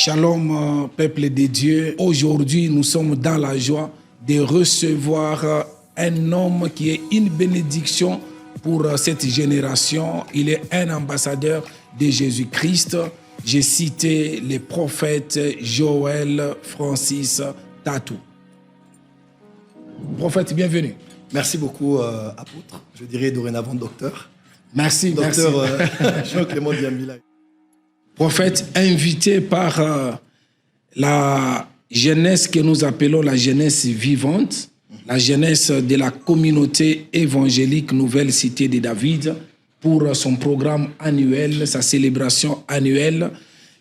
Shalom, peuple de Dieu. Aujourd'hui, nous sommes dans la joie de recevoir un homme qui est une bénédiction pour cette génération. Il est un ambassadeur de Jésus-Christ. J'ai cité le prophète Joël Francis Tatou. Prophète, bienvenue. Merci beaucoup, apôtre. Je dirais dorénavant docteur. Merci, docteur Jean-Clément Diambila. Prophète, invité par la jeunesse que nous appelons la jeunesse vivante, la jeunesse de la communauté évangélique Nouvelle Cité de David, pour son programme annuel, sa célébration annuelle.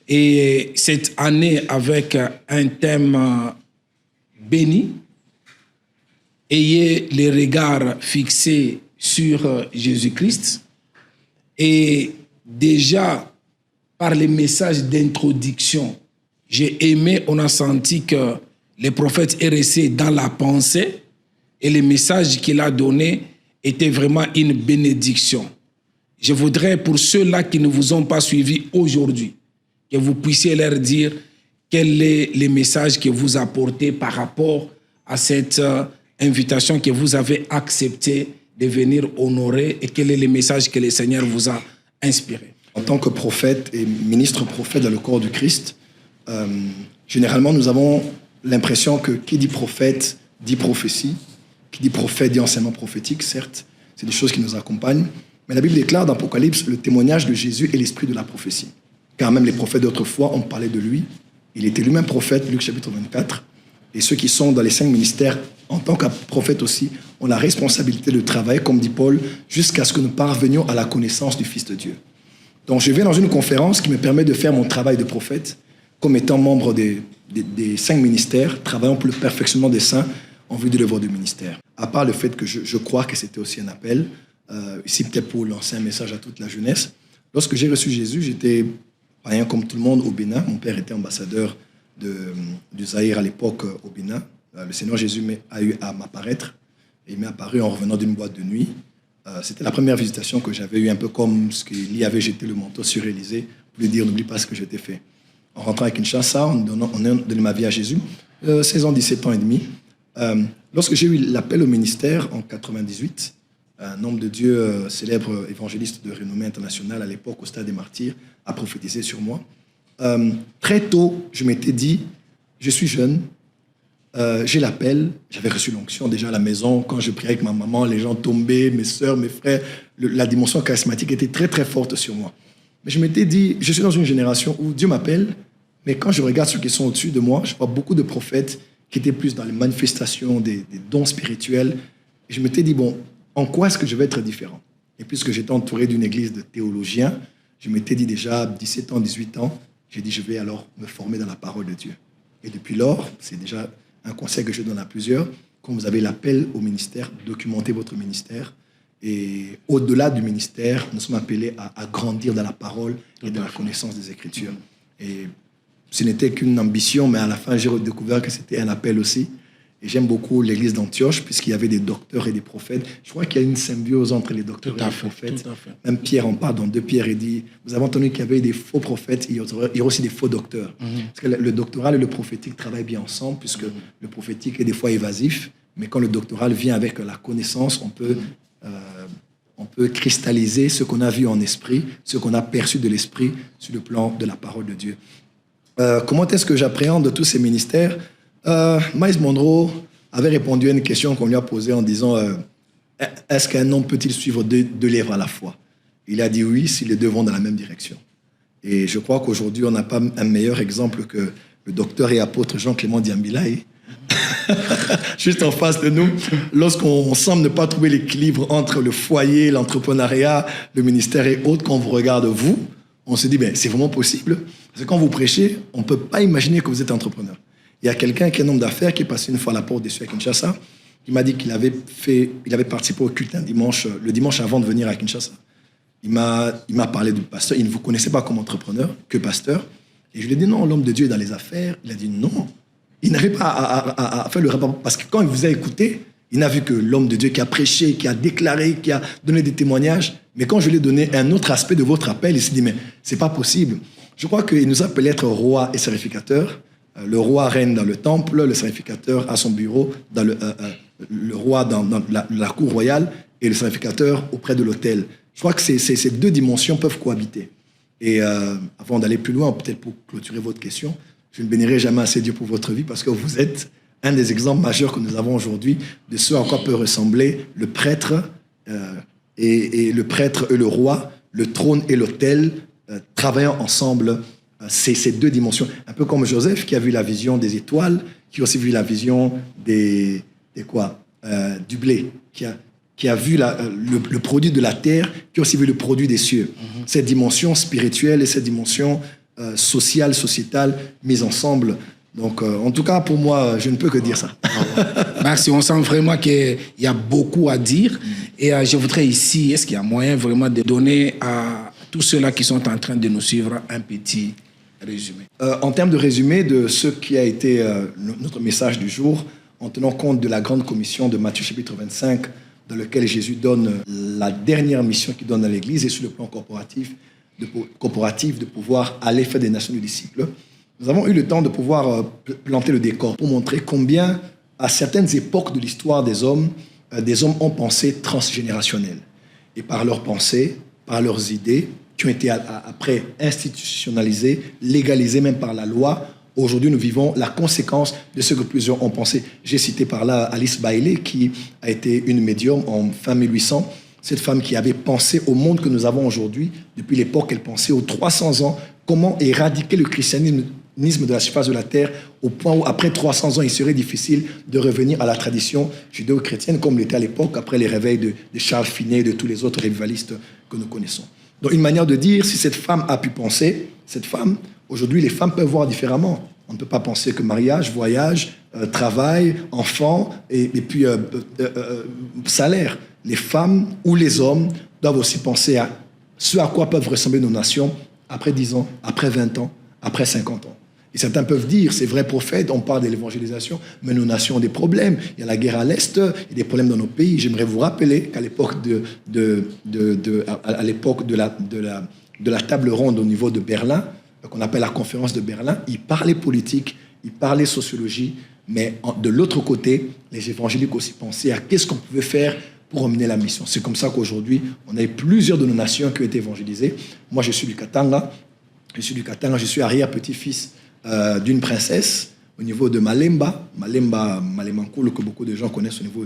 Et cette année, avec un thème béni, ayez les regards fixés sur Jésus-Christ. Et déjà, par les messages d'introduction, j'ai aimé, on a senti que le prophète est resté dans la pensée et les messages qu'il a donnés étaient vraiment une bénédiction. Je voudrais, pour ceux-là qui ne vous ont pas suivis aujourd'hui, que vous puissiez leur dire quel est le message que vous apportez par rapport à cette invitation que vous avez accepté de venir honorer et quel est le message que le Seigneur vous a inspiré. En tant que prophète et ministre prophète dans le corps du Christ, généralement, nous avons l'impression que qui dit prophète dit prophétie, qui dit prophète dit enseignement prophétique, certes, c'est des choses qui nous accompagnent, mais la Bible déclare dans l'Apocalypse le témoignage de Jésus est l'esprit de la prophétie. Car même les prophètes d'autrefois ont parlé de lui. Il était lui-même prophète, Luc chapitre 24, et ceux qui sont dans les 5 ministères, en tant que prophète aussi, ont la responsabilité de travailler, comme dit Paul, jusqu'à ce que nous parvenions à la connaissance du Fils de Dieu. Donc je vais dans une conférence qui me permet de faire mon travail de prophète, comme étant membre des 5 ministères, travaillant pour le perfectionnement des saints en vue de l'œuvre du ministère. À part le fait que je crois que c'était aussi un appel, ici peut-être pour lancer un message à toute la jeunesse. Lorsque j'ai reçu Jésus, j'étais païen comme tout le monde au Bénin. Mon père était ambassadeur du Zaïre à l'époque au Bénin. Le Seigneur Jésus a eu à m'apparaître. Et il m'est apparu en revenant d'une boîte de nuit. C'était la première visitation que j'avais eue, un peu comme ce qu'il y avait jeté le manteau sur Élysée pour lui dire « N'oublie pas ce que je t'ai fait ». En rentrant à Kinshasa, en donnant ma vie à Jésus, 16 ans, 17 ans et demi. Lorsque j'ai eu l'appel au ministère en 98, un homme de Dieu, célèbre évangéliste de renommée internationale à l'époque au Stade des Martyrs, a prophétisé sur moi. Très tôt, je m'étais dit, je suis jeune, j'ai l'appel, j'avais reçu l'onction déjà à la maison, quand je priais avec ma maman, les gens tombaient, mes sœurs, mes frères, la dimension charismatique était très très forte sur moi. Mais je m'étais dit, je suis dans une génération où Dieu m'appelle, mais quand je regarde ceux qui sont au-dessus de moi, je vois beaucoup de prophètes qui étaient plus dans les manifestations des dons spirituels. Et je m'étais dit, bon, en quoi est-ce que je vais être différent? Et puisque j'étais entouré d'une église de théologiens, je m'étais dit déjà, 17 ans, 18 ans, j'ai dit, je vais alors me former dans la parole de Dieu. Et depuis lors, c'est déjà un conseil que je donne à plusieurs, quand vous avez l'appel au ministère, documentez votre ministère. Et au-delà du ministère, nous sommes appelés à grandir dans la parole et dans la connaissance des Écritures. Et ce n'était qu'une ambition, mais à la fin, j'ai redécouvert que c'était un appel aussi. Et j'aime beaucoup l'église d'Antioche, puisqu'il y avait des docteurs et des prophètes. Je crois qu'il y a une symbiose entre les docteurs et les prophètes. Même Pierre en parle dans 2 Pierre et dit, vous avez entendu qu'il y avait des faux prophètes, il y aura aussi des faux docteurs. Parce que le doctoral et le prophétique travaillent bien ensemble, puisque le prophétique est des fois évasif, mais quand le doctoral vient avec la connaissance, on peut cristalliser ce qu'on a vu en esprit, ce qu'on a perçu de l'esprit sur le plan de la parole de Dieu. Comment est-ce que j'appréhende tous ces ministères? Miles Monroe avait répondu à une question qu'on lui a posée en disant est-ce qu'un homme peut-il suivre deux lèvres à la fois? Il a dit oui si les deux vont dans la même direction. Et je crois qu'aujourd'hui, on n'a pas un meilleur exemple que le docteur et apôtre Jean-Clément Diambila, juste en face de nous, lorsqu'on semble ne pas trouver l'équilibre entre le foyer, l'entrepreneuriat, le ministère et autres, quand on vous regarde, vous, on se dit ben, c'est vraiment possible. Parce que quand vous prêchez, on ne peut pas imaginer que vous êtes entrepreneur. Il y a quelqu'un qui est un homme d'affaires qui est passé une fois à la porte des cieux à Kinshasa. Il m'a dit qu'il avait participé au culte le dimanche avant de venir à Kinshasa. Il m'a parlé du pasteur. Il ne vous connaissait pas comme entrepreneur, que pasteur. Et je lui ai dit non, l'homme de Dieu est dans les affaires. Il a dit non. Il n'arrive pas à faire le rapport. Parce que quand il vous a écouté, il n'a vu que l'homme de Dieu qui a prêché, qui a déclaré, qui a donné des témoignages. Mais quand je lui ai donné un autre aspect de votre appel, il s'est dit mais c'est pas possible. Je crois qu'il nous appelle être roi et sacrificateur. Le roi règne dans le temple, le sacrificateur a son bureau, le roi dans la cour royale et le sacrificateur auprès de l'autel. Je crois que ces deux dimensions peuvent cohabiter. Et avant d'aller plus loin, peut-être pour clôturer votre question, je ne bénirai jamais assez Dieu pour votre vie parce que vous êtes un des exemples majeurs que nous avons aujourd'hui de ce à quoi peut ressembler le prêtre et le prêtre et le roi, le trône et l'autel, travaillant ensemble ces deux dimensions. Un peu comme Joseph qui a vu la vision des étoiles, qui a aussi vu la vision du blé, qui a vu le produit de la terre, qui a aussi vu le produit des cieux. Cette dimension spirituelle et cette dimension sociale, sociétale, mise ensemble. Donc, en tout cas, pour moi, je ne peux que dire ça. Merci. On sent vraiment qu'il y a beaucoup à dire. Et je voudrais ici, est-ce qu'il y a moyen vraiment de donner à tous ceux-là qui sont en train de nous suivre un petit résumé? En termes de résumé de ce qui a été notre message du jour, en tenant compte de la grande commission de Matthieu chapitre 25, dans lequel Jésus donne la dernière mission qu'il donne à l'Église et sur le plan corporatif, de pouvoir aller faire des nations de disciples. Nous avons eu le temps de pouvoir planter le décor pour montrer combien, à certaines époques de l'histoire des hommes ont pensé transgénérationnel. Et par leurs pensées, par leurs idées, qui ont été après institutionnalisées, légalisées même par la loi, aujourd'hui nous vivons la conséquence de ce que plusieurs ont pensé. J'ai cité par là Alice Bailey, qui a été une médium en fin 1800, cette femme qui avait pensé au monde que nous avons aujourd'hui, depuis l'époque qu'elle pensait aux 300 ans, comment éradiquer le christianisme de la surface de la terre, au point où, après 300 ans, il serait difficile de revenir à la tradition judéo-chrétienne, comme l'était à l'époque, après les réveils de Charles Finet et de tous les autres revivalistes que nous connaissons. Donc, une manière de dire, si cette femme a pu penser, cette femme, aujourd'hui, les femmes peuvent voir différemment. On ne peut pas penser que mariage, voyage, travail, enfant, et puis salaire. Les femmes ou les hommes doivent aussi penser à ce à quoi peuvent ressembler nos nations après 10 ans, après 20 ans, après 50 ans. Et certains peuvent dire, c'est vrai prophète, on parle de l'évangélisation, mais nos nations ont des problèmes. Il y a la guerre à l'Est, il y a des problèmes dans nos pays. J'aimerais vous rappeler qu'à l'époque de la table ronde au niveau de Berlin, qu'on appelle la conférence de Berlin, ils parlaient politique, ils parlaient sociologie, mais de l'autre côté, les évangéliques aussi pensaient à qu'est-ce qu'on pouvait faire pour emmener la mission. C'est comme ça qu'aujourd'hui, on a eu plusieurs de nos nations qui ont été évangélisées. Moi, je suis du Katanga. Je suis arrière-petit-fils d'une princesse au niveau de Malemba Malemankulu, que beaucoup de gens connaissent au niveau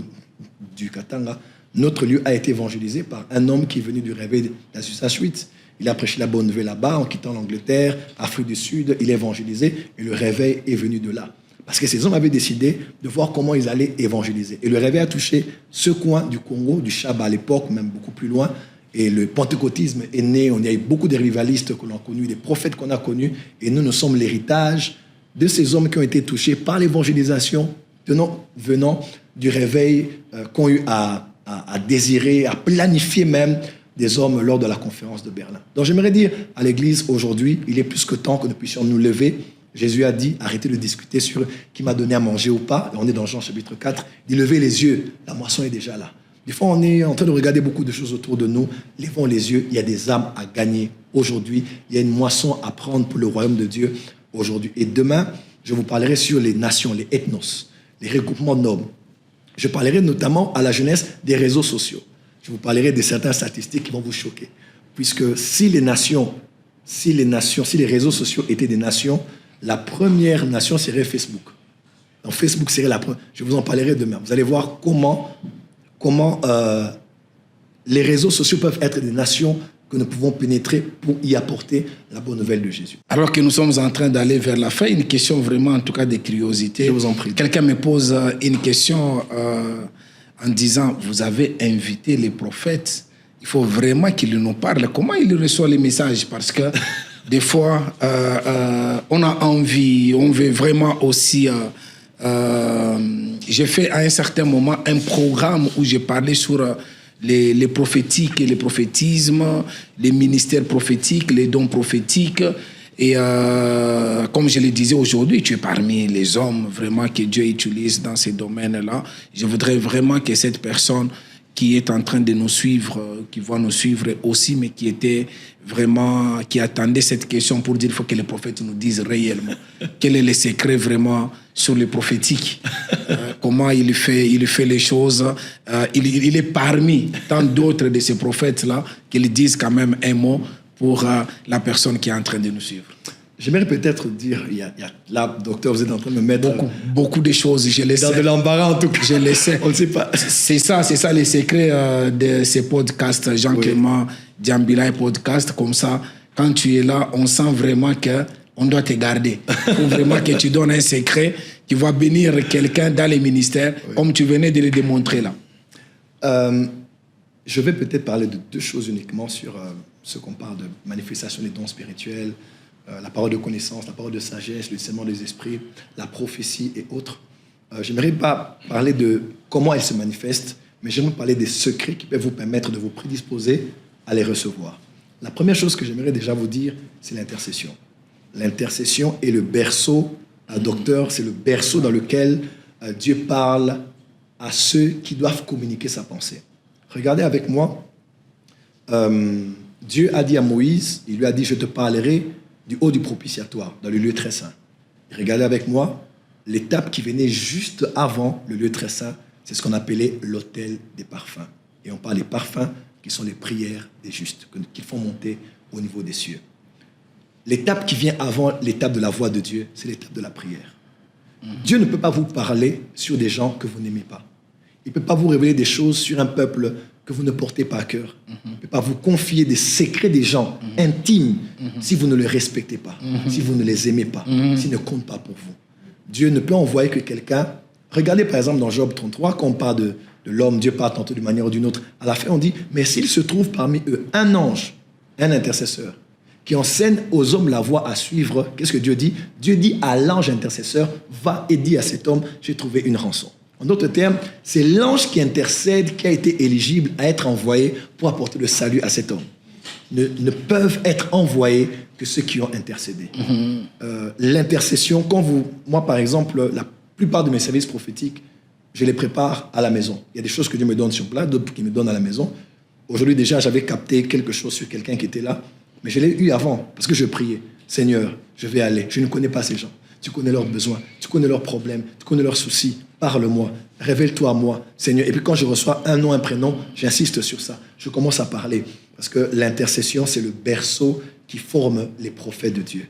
du Katanga. Notre lieu a été évangélisé par un homme qui est venu du réveil d'Azusa-Suite. Il a prêché la bonne nouvelle là-bas en quittant l'Angleterre, Afrique du Sud. Il est évangélisé et le réveil est venu de là. Parce que ces hommes avaient décidé de voir comment ils allaient évangéliser. Et le réveil a touché ce coin du Congo, du Chaba à l'époque, même beaucoup plus loin. Et le pentecôtisme est né, on y a eu beaucoup de rivalistes que l'on a connus, des prophètes qu'on a connus, et nous sommes l'héritage de ces hommes qui ont été touchés par l'évangélisation venant du réveil qu'ont eu à désirer, à planifier même des hommes lors de la conférence de Berlin. Donc j'aimerais dire à l'Église aujourd'hui, il est plus que temps que nous puissions nous lever. Jésus a dit, arrêtez de discuter sur qui m'a donné à manger ou pas. Et on est dans Jean chapitre 4, il dit, levez les yeux, la moisson est déjà là. Des fois, on est en train de regarder beaucoup de choses autour de nous. Levons les yeux, il y a des âmes à gagner aujourd'hui. Il y a une moisson à prendre pour le royaume de Dieu aujourd'hui. Et demain, je vous parlerai sur les nations, les ethnos, les regroupements d'hommes. Je parlerai notamment à la jeunesse des réseaux sociaux. Je vous parlerai de certaines statistiques qui vont vous choquer. Puisque si les réseaux sociaux étaient des nations, la première nation serait Facebook. Donc Facebook serait la première. Je vous en parlerai demain. Vous allez voir comment les réseaux sociaux peuvent être des nations que nous pouvons pénétrer pour y apporter la bonne nouvelle de Jésus. Alors que nous sommes en train d'aller vers la fin, une question vraiment, en tout cas, de curiosité. Je vous en prie. Quelqu'un me pose une question en disant, vous avez invité les prophètes, il faut vraiment qu'ils nous parlent. Comment ils reçoivent les messages? Parce que des fois, on a envie, on veut vraiment aussi... j'ai fait à un certain moment un programme où j'ai parlé sur les prophétiques et les prophétismes, les ministères prophétiques, les dons prophétiques. Et comme je le disais aujourd'hui, tu es parmi les hommes vraiment que Dieu utilise dans ces domaines-là. Je voudrais vraiment que cette personne qui est en train de nous suivre, qui va nous suivre aussi, mais qui était vraiment, qui attendait cette question pour dire qu'il faut que les prophètes nous disent réellement quel est le secret vraiment sur le prophétique, comment il fait les choses. Il est parmi tant d'autres de ces prophètes-là qu'ils disent quand même un mot pour la personne qui est en train de nous suivre. J'aimerais peut-être dire, là, docteur, vous êtes en train de me mettre... Beaucoup de choses, je le sais. Dans de l'embarras, en tout cas. Je le sais. On ne sait pas. C'est ça les secrets de ces podcasts, Jean-Clément Diambila podcast. Comme ça, quand tu es là, on sent vraiment qu'on doit te garder. Il faut vraiment que tu donnes un secret qui va bénir quelqu'un dans les ministères, comme tu venais de le démontrer là. Je vais peut-être parler de deux choses uniquement sur ce qu'on parle de manifestation des dons spirituels, la parole de connaissance, la parole de sagesse, le discernement des esprits, la prophétie et autres. J'aimerais pas parler de comment elles se manifestent, mais j'aimerais parler des secrets qui peuvent vous permettre de vous prédisposer à les recevoir. La première chose que j'aimerais déjà vous dire, c'est l'intercession. L'intercession est le berceau, docteur, c'est le berceau dans lequel Dieu parle à ceux qui doivent communiquer sa pensée. Regardez avec moi, Dieu a dit à Moïse, il lui a dit, je te parlerai du haut du propitiatoire, dans le lieu très saint. Et regardez avec moi, l'étape qui venait juste avant le lieu très saint, c'est ce qu'on appelait l'autel des parfums. Et on parle des parfums qui sont les prières des justes, qu'ils font monter au niveau des cieux. L'étape qui vient avant l'étape de la voix de Dieu, c'est l'étape de la prière. Dieu ne peut pas vous parler sur des gens que vous n'aimez pas. Il ne peut pas vous révéler des choses sur un peuple que vous ne portez pas à cœur. Il ne peut pas vous confier des secrets des gens intimes si vous ne les respectez pas, si vous ne les aimez pas, s'ils ne comptent pas pour vous. Dieu ne peut envoyer que quelqu'un. Regardez par exemple dans Job 33, quand on parle de l'homme, Dieu parle tantôt d'une manière ou d'une autre. À la fin, on dit, mais s'il se trouve parmi eux un ange, un intercesseur, qui enseigne aux hommes la voie à suivre, qu'est-ce que Dieu dit? Dieu dit à l'ange intercesseur, va et dis à cet homme, j'ai trouvé une rançon. En d'autres termes, c'est l'ange qui intercède qui a été éligible à être envoyé pour apporter le salut à cet homme. Ne peuvent être envoyés que ceux qui ont intercédé. L'intercession, moi par exemple, la plupart de mes services prophétiques, je les prépare à la maison. Il y a des choses que Dieu me donne sur place, d'autres qu'il me donne à la maison. Aujourd'hui déjà, j'avais capté quelque chose sur quelqu'un qui était là, mais je l'ai eu avant, parce que je priais. Seigneur, je vais aller, je ne connais pas ces gens. Tu connais leurs besoins, tu connais leurs problèmes, tu connais leurs soucis. Parle-moi, révèle-toi à moi, Seigneur. Et puis quand je reçois un nom, un prénom, j'insiste sur ça. Je commence à parler. Parce que l'intercession, c'est le berceau qui forme les prophètes de Dieu.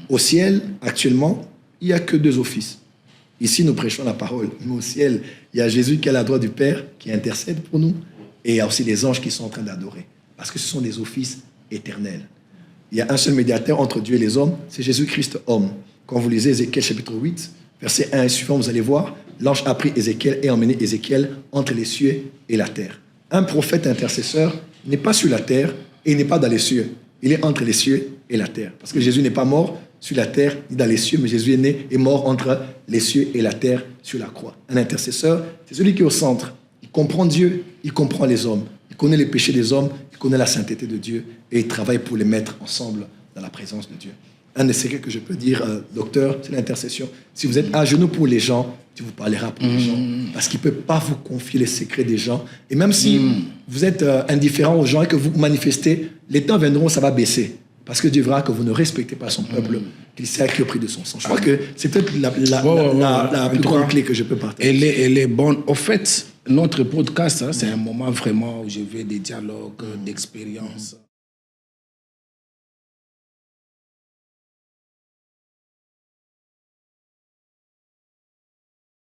Au ciel, actuellement, il n'y a que 2 offices. Ici, nous prêchons la parole. Mais au ciel, il y a Jésus qui est à la droite du Père, qui intercède pour nous. Et il y a aussi les anges qui sont en train d'adorer. Parce que ce sont des offices éternels. Il y a un seul médiateur entre Dieu et les hommes, c'est Jésus-Christ homme. Quand vous lisez Ézéchiel chapitre 8, verset 1 et suivant, vous allez voir, l'ange a pris Ézéchiel et emmené Ézéchiel entre les cieux et la terre. Un prophète intercesseur n'est pas sur la terre et il n'est pas dans les cieux. Il est entre les cieux et la terre. Parce que Jésus n'est pas mort sur la terre ni dans les cieux, mais Jésus est mort entre les cieux et la terre sur la croix. Un intercesseur, c'est celui qui est au centre. Il comprend Dieu, il comprend les hommes. Il connaît les péchés des hommes, il connaît la sainteté de Dieu et il travaille pour les mettre ensemble dans la présence de Dieu. Un des secrets que je peux dire, docteur, c'est l'intercession. Si vous êtes à genoux pour les gens, Dieu vous parlera pour les gens. Parce qu'il ne peut pas vous confier les secrets des gens. Et même si vous êtes indifférent aux gens et que vous manifestez, les temps viendront, ça va baisser. Parce que Dieu verra que vous ne respectez pas son peuple, qu'il sait à qui au prix de son sang. Je crois que c'est peut-être la plus grande clé que je peux partager. Elle est bonne. Au fait, notre podcast, c'est un moment vraiment où je veux des dialogues, d'expériences.